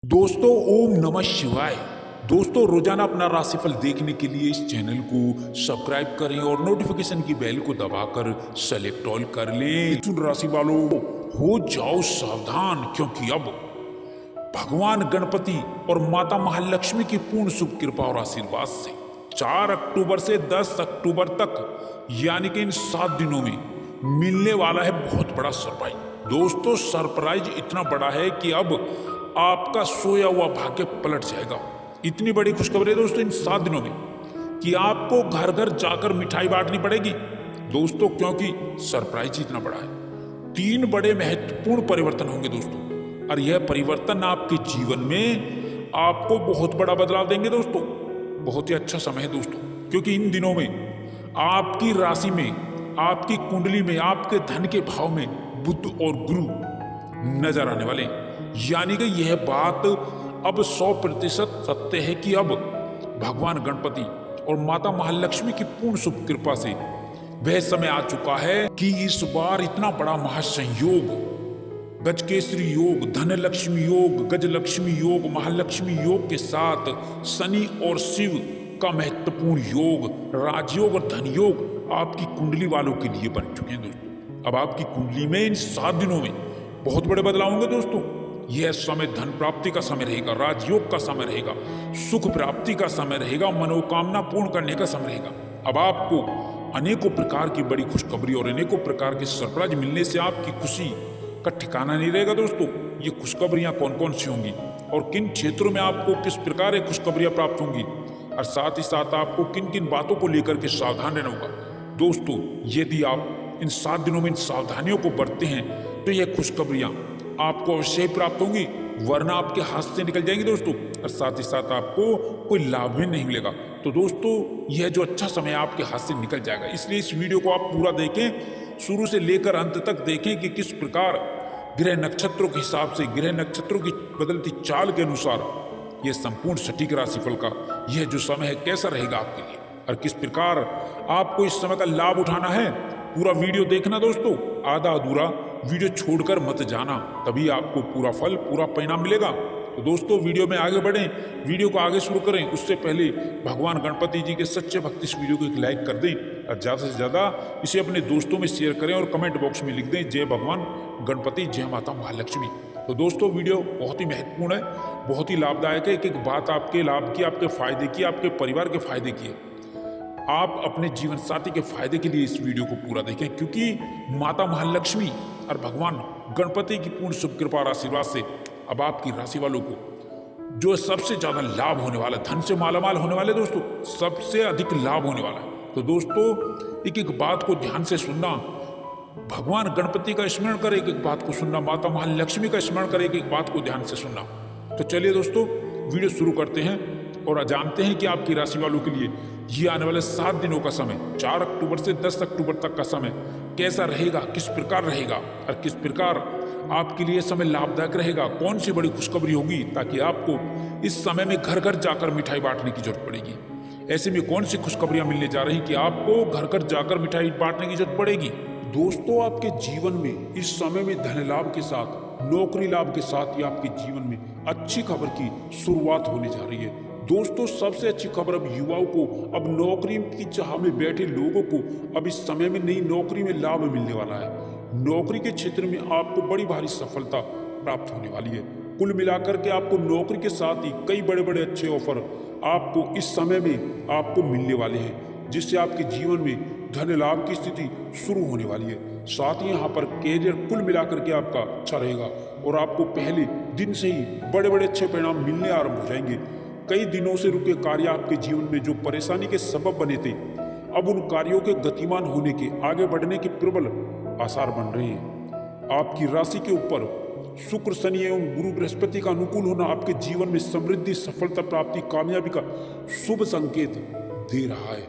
दोस्तों ओम नमः शिवाय। दोस्तों रोजाना अपना राशिफल देखने के लिए इस चैनल को सब्सक्राइब करें और नोटिफिकेशन की बेल को दबाकर सेलेक्ट ऑल कर लें। मिथुन राशि वालों हो जाओ सावधान, क्योंकि अब भगवान गणपति और माता महालक्ष्मी की पूर्ण शुभ कृपा और आशीर्वाद से 4 अक्टूबर से 10 अक्टूबर तक यानी कि इन 7 दिनों में मिलने वाला है बहुत बड़ा सरप्राइज। दोस्तों सरप्राइज इतना बड़ा है कि अब आपका सोया हुआ भाग्य पलट जाएगा। इतनी बड़ी खुशखबरी है दोस्तों इन 7 दिनों में कि आपको घर घर जाकर मिठाई बांटनी पड़ेगी दोस्तों, क्योंकि सरप्राइज इतना बड़ा है। 3 बड़े महत्वपूर्ण परिवर्तन होंगे दोस्तों, और यह परिवर्तन आपके जीवन में आपको बहुत बड़ा बदलाव देंगे दोस्तों। बहुत ही अच्छा समय है दोस्तों, क्योंकि इन दिनों में आपकी राशि में, आपकी कुंडली में, आपके धन के भाव में बुध और गुरु नजर आने वाले हैं। यानी कि यह बात अब 100% सत्य है कि अब भगवान गणपति और माता महालक्ष्मी की पूर्ण शुभ कृपा से वह समय आ चुका है कि इस बार इतना बड़ा महासंयोग, गजकेसरी योग, धनलक्ष्मी योग, गजलक्ष्मी योग, महालक्ष्मी योग के साथ शनि और शिव का महत्वपूर्ण योग, राजयोग और धन योग आपकी कुंडली वालों के लिए बन चुके हैं दोस्तों। अब आपकी कुंडली में इन 7 दिनों में बहुत बड़े बदलाव होंगे दोस्तों। यह समय धन प्राप्ति का समय रहेगा, राजयोग का समय रहेगा, सुख प्राप्ति का समय रहेगा, मनोकामना पूर्ण करने का समय रहेगा। अब आपको अनेकों प्रकार की बड़ी खुशखबरी और अनेकों प्रकार के सरप्राइज मिलने से आपकी खुशी का ठिकाना नहीं रहेगा दोस्तों। ये खुशखबरियां कौन कौन सी होंगी और किन क्षेत्रों में आपको किस प्रकार की खुशखबरियां प्राप्त होंगी, और साथ ही साथ आपको किन किन बातों को लेकर के सावधान रहना होगा दोस्तों। यदि आप इन 7 दिनों में इन सावधानियों को बरतते हैं तो यह खुशखबरियां आपको अवश्य ही प्राप्त होंगी, वरना आपके हाथ से निकल जाएंगी दोस्तों, और साथ ही साथ आपको कोई लाभ भी नहीं मिलेगा। तो दोस्तों यह जो अच्छा समय आपके हाथ से निकल जाएगा, इसलिए इस वीडियो को आप पूरा देखें, शुरू से लेकर अंत तक देखें कि किस प्रकार ग्रह नक्षत्रों के हिसाब से, ग्रह नक्षत्रों की बदलती चाल के अनुसार यह संपूर्ण सटीक राशिफल का यह जो समय है कैसा रहेगा आपके लिए, और किस प्रकार आपको इस समय का लाभ उठाना है। पूरा वीडियो देखना दोस्तों, आधा अधूरा वीडियो छोड़कर मत जाना, तभी आपको पूरा फल, पूरा परिणाम मिलेगा। तो दोस्तों वीडियो में आगे बढ़ें, वीडियो को आगे शुरू करें उससे पहले भगवान गणपति जी के सच्चे भक्त इस वीडियो को एक लाइक कर दें, और ज़्यादा से ज़्यादा इसे अपने दोस्तों में शेयर करें और कमेंट बॉक्स में लिख दें जय भगवान गणपति, जय माता महालक्ष्मी। तो दोस्तों वीडियो बहुत ही महत्वपूर्ण है, बहुत ही लाभदायक है। एक एक बात आपके लाभ की, आपके फायदे की, आपके परिवार के फायदे की है। आप अपने जीवन साथी के फायदे के लिए इस वीडियो को पूरा देखें, क्योंकि माता महालक्ष्मी और भगवान गणपति की पूर्ण शुभ कृपा और आशीर्वाद से अब आपकी राशि वालों को जो सबसे ज्यादा लाभ होने वाला, धन से मालामाल होने वाले दोस्तों, सबसे अधिक लाभ होने वाला है। तो दोस्तों एक एक बात को ध्यान से सुनना, भगवान गणपति का स्मरण कर एक एक बात को सुनना, माता महालक्ष्मी का स्मरण कर एक एक बात को ध्यान से सुनना। तो चलिए दोस्तों वीडियो शुरू करते हैं और जानते हैं कि आपकी राशि वालों के लिए ये आने वाले 7 दिनों का समय, 4 अक्टूबर से 10 अक्टूबर तक का समय कैसा रहेगा, किस प्रकार रहेगा, और किस प्रकार आपके लिए समय लाभदायक रहेगा, कौन सी बड़ी खुशखबरी होगी, ताकि आपको इस समय में घर घर जाकर मिठाई बांटने की जरूरत पड़ेगी। ऐसे में कौन सी खुशखबरियां मिलने जा रही कि आपको घर घर जाकर मिठाई बांटने की जरूरत पड़ेगी। दोस्तों आपके जीवन में इस समय में धन लाभ के साथ, नौकरी लाभ के साथ ही आपके जीवन में अच्छी खबर की शुरुआत होने जा रही है दोस्तों। सबसे अच्छी खबर अब युवाओं को, अब नौकरी की चाह में बैठे लोगों को अब इस समय में नई नौकरी में लाभ मिलने वाला है। नौकरी के क्षेत्र में आपको बड़ी भारी सफलता प्राप्त होने वाली है। कुल मिलाकर के आपको नौकरी के साथ ही कई बड़े बड़े अच्छे ऑफर आपको इस समय में आपको मिलने वाले हैं, जिससे आपके जीवन में धन लाभ की स्थिति शुरू होने वाली है। साथ ही यहाँ पर कैरियर कुल मिलाकर के आपका अच्छा रहेगा और आपको पहले दिन से ही बड़े बड़े अच्छे परिणाम मिलने आरंभ हो जाएंगे। कई दिनों से रुके कार्य आपके जीवन में जो परेशानी के सबब बने थे, अब उन कार्यों के गतिमान होने के, आगे बढ़ने के प्रबल आसार बन रहे हैं। आपकी राशि के ऊपर शुक्र, शनि एवं गुरु बृहस्पति का अनुकूल होना आपके जीवन में समृद्धि, सफलता प्राप्ति, कामयाबी का शुभ संकेत दे रहा है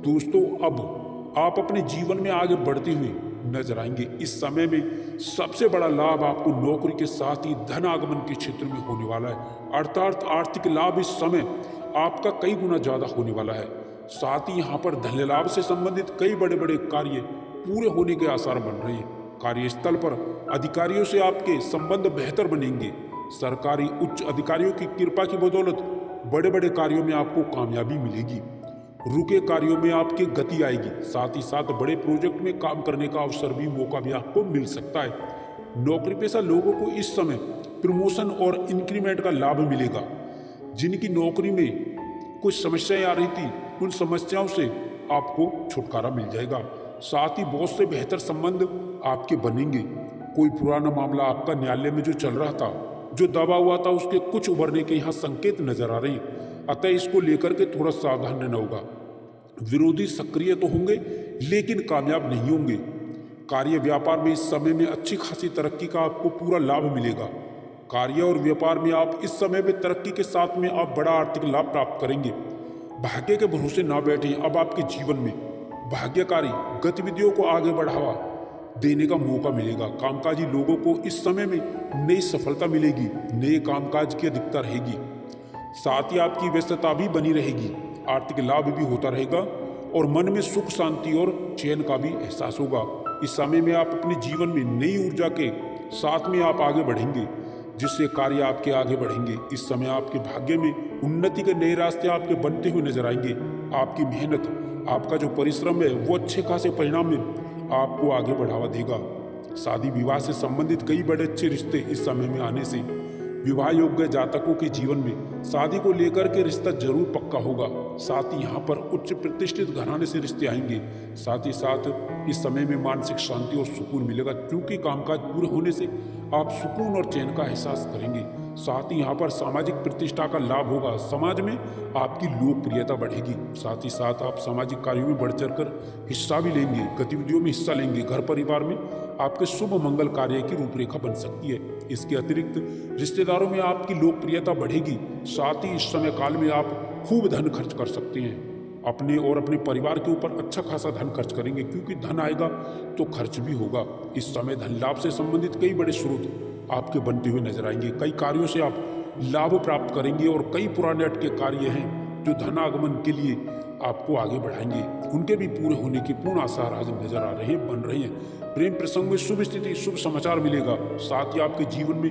दोस्तों। अब आप अपने जीवन में आगे बढ़ते हुए नजर आएंगे। इस समय में सबसे बड़ा लाभ आपको नौकरी के साथ ही धन आगमन के क्षेत्र में होने वाला है, अर्थात आर्थिक लाभ इस समय आपका कई गुना ज्यादा होने वाला है। साथ ही यहाँ पर धन लाभ से संबंधित कई बड़े बड़े कार्य पूरे होने के आसार बन रहे हैं। कार्यस्थल पर अधिकारियों से आपके संबंध बेहतर बनेंगे। सरकारी उच्च अधिकारियों की कृपा की बदौलत बड़े बड़े कार्यों में आपको कामयाबी मिलेगी। रुके कार्यों में आपकी गति आएगी। साथ ही साथ बड़े प्रोजेक्ट में काम करने का अवसर भी, मौका भी आपको मिल सकता है। नौकरी पेशा लोगों को इस समय प्रमोशन और इंक्रीमेंट का लाभ मिलेगा। जिनकी नौकरी में कुछ समस्याएं आ रही थी, उन समस्याओं से आपको छुटकारा मिल जाएगा। साथ ही बॉस से बेहतर संबंध आपके बनेंगे। कोई पुराना मामला आपका न्यायालय में जो चल रहा था, जो दबा हुआ था, उसके कुछ उभरने के यहाँ संकेत नजर आ रहे हैं। अतः इसको लेकर के थोड़ा सावधान रहना होगा। विरोधी सक्रिय तो होंगे लेकिन कामयाब नहीं होंगे। कार्य व्यापार में इस समय में अच्छी खासी तरक्की का आपको पूरा लाभ मिलेगा। कार्य और व्यापार में आप इस समय में तरक्की के साथ में आप बड़ा आर्थिक लाभ प्राप्त करेंगे। भाग्य के भरोसे ना बैठें। अब आपके जीवन में भाग्यकारी गतिविधियों को आगे बढ़ावा देने का मौका मिलेगा। कामकाजी लोगों को इस समय में नई सफलता मिलेगी, नए कामकाज की अधिकता रहेगी। साथ ही आपकी व्यस्तता भी बनी रहेगी, आर्थिक लाभ भी होता रहेगा और मन में सुख शांति और चैन का भी एहसास होगा। इस समय में आप अपने जीवन में नई ऊर्जा के साथ में आप आगे बढ़ेंगे, जिससे कार्य आपके आगे बढ़ेंगे। इस समय आपके भाग्य में उन्नति के नए रास्ते आपके बनते हुए नजर आएंगे। आपकी मेहनत, आपका जो परिश्रम है, वो अच्छे खासे परिणाम में आपको आगे बढ़ावा देगा। शादी विवाह से संबंधित कई बड़े अच्छे रिश्ते इस समय में आने से विवाह योग्य जातकों के जीवन में शादी को लेकर के रिश्ता जरूर पक्का होगा। साथ ही यहाँ पर उच्च प्रतिष्ठित घराने से रिश्ते आएंगे। साथ ही साथ इस समय में मानसिक शांति और सुकून मिलेगा, क्योंकि कामकाज पूरे होने से आप सुकून और चैन का एहसास करेंगे। साथ ही यहाँ पर सामाजिक प्रतिष्ठा का लाभ होगा। समाज में आपकी लोकप्रियता बढ़ेगी। साथ ही साथ आप सामाजिक कार्यों में बढ़ चढ़कर हिस्सा भी लेंगे, गतिविधियों में हिस्सा लेंगे। घर परिवार में आपके शुभ मंगल कार्य की रूपरेखा बन सकती है। इसके अतिरिक्त रिश्तेदारों में आपकी लोकप्रियता बढ़ेगी। साथ ही इस समय काल में आप खूब धन खर्च कर सकते हैं। अपने और अपने परिवार के ऊपर अच्छा खासा धन खर्च करेंगे, क्योंकि धन आएगा तो खर्च भी होगा। इस समय धन लाभ से संबंधित कई बड़े स्रोत आपके बनते हुए नजर आएंगे। कई कार्यों से आप लाभ प्राप्त करेंगे और कई पुराने अटके कार्य हैं जो धनागमन के लिए आपको आगे बढ़ाएंगे, उनके भी पूरे होने के पूर्ण आसार आज नजर आ रहे हैं, बन रहे हैं। प्रेम प्रसंग में शुभ स्थिति, शुभ समाचार मिलेगा। साथ ही आपके जीवन में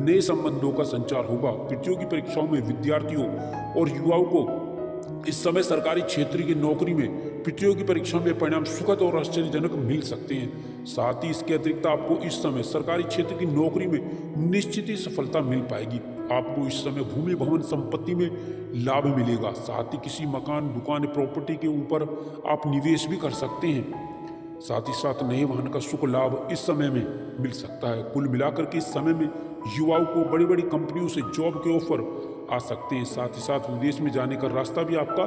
नए संबंधों का संचार होगा। प्रतियोगी परीक्षाओं में विद्यार्थियों और युवाओं को इस समय सरकारी क्षेत्र की नौकरी में प्रतियोगी परीक्षा में परिणाम सुखद और आश्चर्यजनक मिल सकते हैं। साथ ही इसके अतिरिक्त आपको इस समय सरकारी क्षेत्र की नौकरी में निश्चित ही सफलता मिल पाएगी। आपको इस समय भूमि भवन संपत्ति में लाभ मिलेगा। साथ ही किसी मकान, दुकान, प्रॉपर्टी के ऊपर आप निवेश भी कर सकते हैं। साथ ही साथ नए वाहन का सुख लाभ इस समय में मिल सकता है। कुल मिलाकर के इस समय में युवाओं को बड़ी बड़ी कंपनियों से जॉब के ऑफर आ सकते हैं। साथ ही साथ विदेश में जाने का रास्ता भी आपका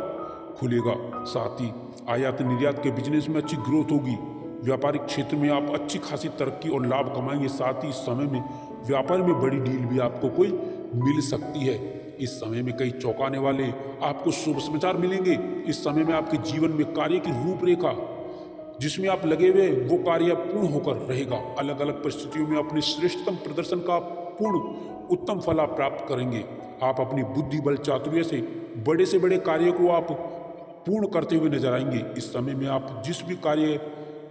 खुलेगा। साथ ही आयात निर्यात के बिजनेस में अच्छी ग्रोथ होगी। व्यापारिक क्षेत्र में आप अच्छी खासी तरक्की और लाभ कमाएंगे। साथ ही इस समय में व्यापार में बड़ी डील भी आपको कोई मिल सकती है। इस समय में कई चौंकाने वाले आपको शुभ समाचार मिलेंगे। इस समय में आपके जीवन में कार्य की रूपरेखा जिसमें आप लगे हुए वो कार्य पूर्ण होकर रहेगा। अलग अलग परिस्थितियों में अपने श्रेष्ठतम प्रदर्शन का पूर्ण उत्तम फल आप प्राप्त करेंगे। आप अपनी बुद्धि बल चातुर्य से बड़े कार्य को आप पूर्ण करते हुए नजर आएंगे। इस समय में आप जिस भी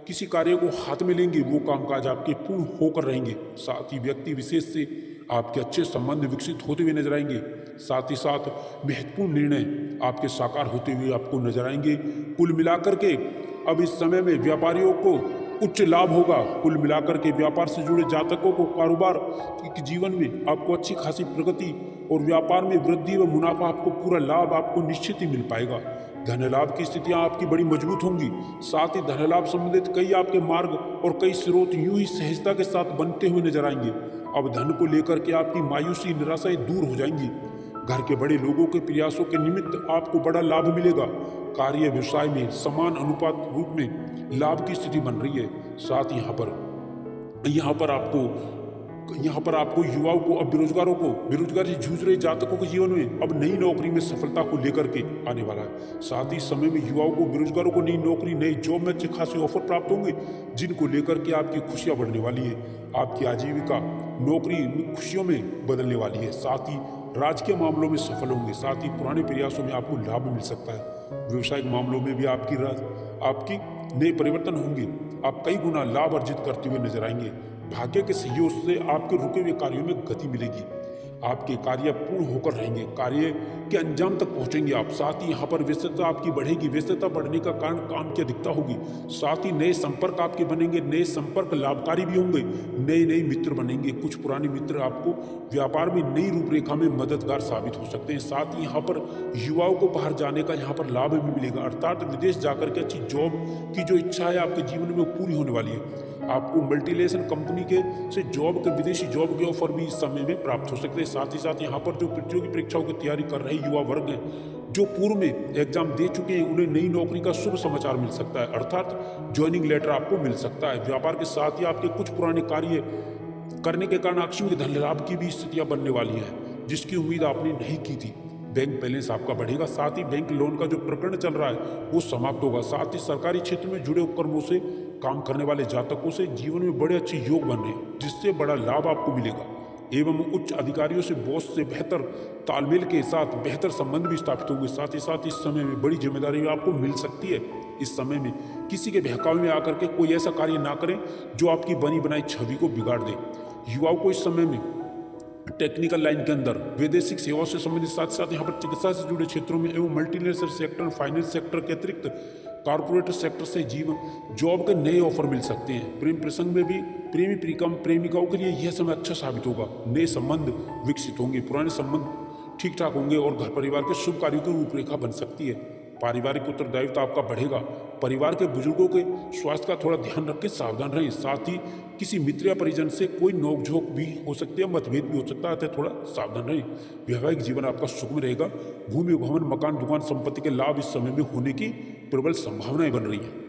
किसी कार्य को हाथ में लेंगे वो कामकाज आपके पूर्ण होकर रहेंगे। साथ ही व्यक्ति विशेष से आपके अच्छे संबंध विकसित होते हुए नजर आएंगे। साथ ही साथ महत्वपूर्ण निर्णय आपके साकार होते हुए आपको नजर आएंगे। कुल मिलाकर के अब इस समय में व्यापारियों को उच्च लाभ होगा। कुल मिलाकर के व्यापार से जुड़े जातकों को कारोबार के जीवन में आपको अच्छी खासी प्रगति और व्यापार में वृद्धि व मुनाफा, आपको पूरा लाभ आपको निश्चित ही मिल पाएगा। धन लाभ की स्थितियां आपकी बड़ी मजबूत होंगी। साथ ही धन लाभ संबंधित कई आपके मार्ग और कई स्रोत यूं ही सहजता के साथ बनते हुए नजर आएंगे। अब धन को लेकर के आपकी मायूसी निराशाएं दूर हो जाएंगी। घर के बड़े लोगों के प्रयासों के निमित्त आपको बड़ा लाभ मिलेगा। कार्य व्यवसाय में समान अनुपात रूप में लाभ की स्थिति बन रही है। साथ यहाँ पर आपको युवाओं को, अब बेरोजगारों को, बेरोजगारी से जूझ रहे जातकों के जीवन में अब नई नौकरी में सफलता को लेकर के आने वाला है। साथ ही समय में युवाओं को, बेरोजगारों को नई नौकरी, नई जॉब में अच्छे खासे ऑफर प्राप्त होंगे, जिनको लेकर के आपकी खुशियां बढ़ने वाली है। आपकी आजीविका नौकरी खुशियों में बदलने वाली है। साथ ही राजकीय मामलों में सफल होंगे। साथ ही पुराने प्रयासों में आपको लाभ मिल सकता है। व्यवसायिक मामलों में भी आपकी नए परिवर्तन होंगे। आप कई गुना लाभ अर्जित करते हुए नजर आएंगे। भाग्य के सहयोग से आपके रुके हुए कार्यों में गति मिलेगी। आपके कार्य पूर्ण होकर रहेंगे, कार्य के अंजाम तक पहुंचेंगे आप। साथ ही यहाँ पर व्यस्तता आपकी बढ़ेगी, व्यस्तता बढ़ने का कारण काम की अधिकता होगी। साथ ही नए संपर्क आपके बनेंगे, नए संपर्क लाभकारी भी होंगे, नए नए मित्र बनेंगे। कुछ पुराने मित्र आपको व्यापार में नई रूपरेखा में मददगार साबित हो सकते हैं। साथ ही यहाँ पर युवाओं को बाहर जाने का यहाँ पर लाभ भी मिलेगा, अर्थात विदेश जाकर के अच्छी जॉब की जो इच्छा है आपके जीवन में वो पूरी होने वाली है। आपको मल्टीनेशनल कंपनी के से जॉब के विदेशी जॉब के ऑफर भी इस समय में प्राप्त हो सकते हैं। साथ ही साथ यहाँ पर जो प्रतियोगी परीक्षाओं की तैयारी कर रहे युवा वर्ग हैं, जो पूर्व में एग्जाम दे चुके हैं, उन्हें नई नौकरी का शुभ समाचार मिल सकता है, अर्थात ज्वाइनिंग लेटर आपको मिल सकता है। व्यापार के साथ ही आपके कुछ पुराने कार्य करने के कारण आकस्मिक धन लाभ की भी स्थितियां बनने वाली हैं, जिसकी उम्मीद आपने नहीं की थी। बैंक बैलेंस आपका बढ़ेगा। साथ ही बैंक लोन का जो प्रकरण चल रहा है वो समाप्त होगा। साथ ही सरकारी क्षेत्र में जुड़े उपक्रमों से काम करने वाले जातकों से जीवन में बड़े अच्छे योग बन रहे हैं, जिससे बड़ा लाभ आपको मिलेगा। एवं उच्च अधिकारियों से बॉस से बेहतर तालमेल के साथ बेहतर संबंध भी स्थापित होंगे। साथ ही साथ इस समय में बड़ी जिम्मेदारी भी आपको मिल सकती है। इस समय में किसी के बहकावे में आकर के कोई ऐसा कार्य ना करें जो आपकी बनी बनाई छवि को बिगाड़ दे। युवाओं को इस समय में टेक्निकल लाइन के अंदर वैदेशिक सेवाओं से संबंधित, साथ साथ यहाँ पर चिकित्सा से जुड़े क्षेत्रों में एवं मल्टीनेशनल सेक्टर, फाइनेंस सेक्टर के अतिरिक्त कॉर्पोरेट सेक्टर से जीवन जॉब के नए ऑफर मिल सकते हैं। प्रेम प्रसंग में भी प्रेमी प्रेमिकाओं के लिए यह समय अच्छा साबित होगा। नए संबंध विकसित होंगे, पुराने संबंध ठीक ठाक होंगे और घर परिवार के शुभ कार्यों की रूपरेखा बन सकती है। पारिवारिक उत्तरदायित्व आपका बढ़ेगा। परिवार के बुजुर्गों के स्वास्थ्य का थोड़ा ध्यान रखें, सावधान रहें। साथ ही किसी मित्र या परिजन से कोई नोकझोंक भी हो सकती है, मतभेद भी हो सकता है, थोड़ा सावधान रहें। वैवाहिक जीवन आपका सुखमय रहेगा। भूमि भवन, मकान, दुकान, संपत्ति के लाभ इस समय में होने की प्रबल संभावनाएं बन रही है।